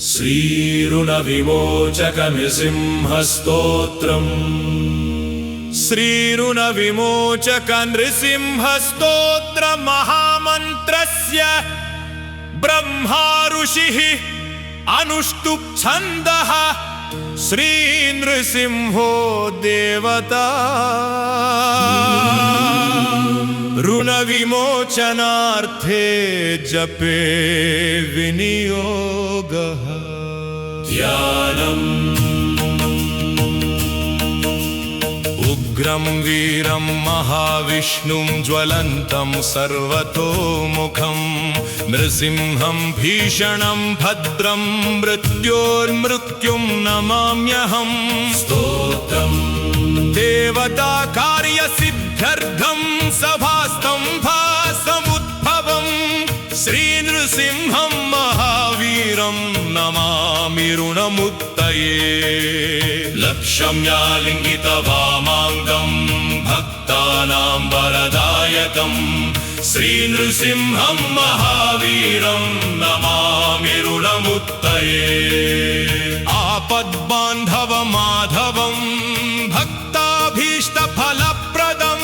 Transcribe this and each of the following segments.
श्रीऋणविमोचकनृसिंहस्तोत्रम् श्रीऋणविमोचकनृसिंहस्तोत्रमहामन्त्रस्य ब्रह्मा ऋषिः अनुष्टुप् छन्दः श्रीनृसिंहो देवता ऋणविमोचनार्थे जपे विनियोगः ध्यानम् उग्रं वीरं महाविष्णुं ज्वलन्तं सर्वतोमुखं नृसिंहं भीषणं भद्रं मृत्योर्मृत्युं नमाम्यहं स्तोत्रम् देवता कार्यसिद्ध्यर्थं सभास्तम्भासमुद्भवं श्रीनृसिंहं महावीरं नमामि ऋणमुक्तये लक्ष्म्यालिङ्गितवामाङ्गं भक्तानां वरदायकं श्रीनृसिंहं महावीरं नमामि ऋणमुक्तये आपद्बान्धवमाधवं भक्ताभीष्टफलप्रदं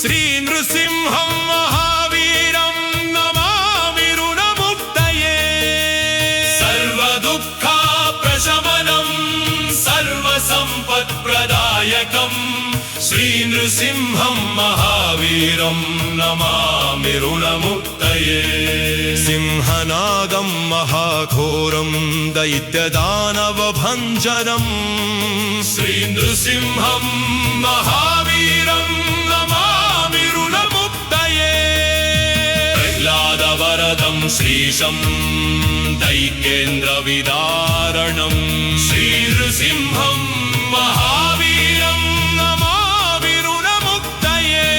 श्रीनृसिंहं महावीरं नमामि ऋणमुक्तये सर्वदुःखप्रशमनं सर्वसम्पत्प्रदायकं श्रीनृसिंहं महावीरं नमामि ऋणमुक्तये सिंहनादं महाघोरं दैत्यदानवभञ्जनं श्रीनृसिंहं महावीरं नमामि ऋणमुक्तये प्रह्लादवरदं श्रीशं दैत्येन्द्रविदारणं श्रीनृसिंहं महावीरं नमामि ऋणमुक्तये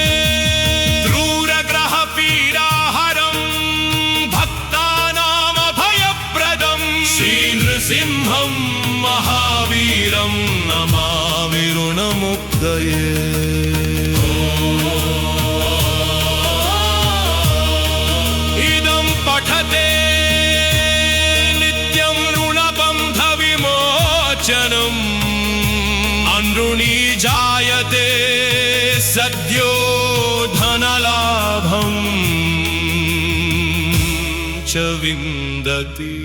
क्रूरग्रहपीडाहरं भक्तानामभयप्रदं श्रीनृसिंहं महावीरं नमामि ऋणमुक्तये इदं पठते नित्यं ऋणबन्धविमोचनम् अनृणी जायते सद्यो धनलाभं च विन्दति।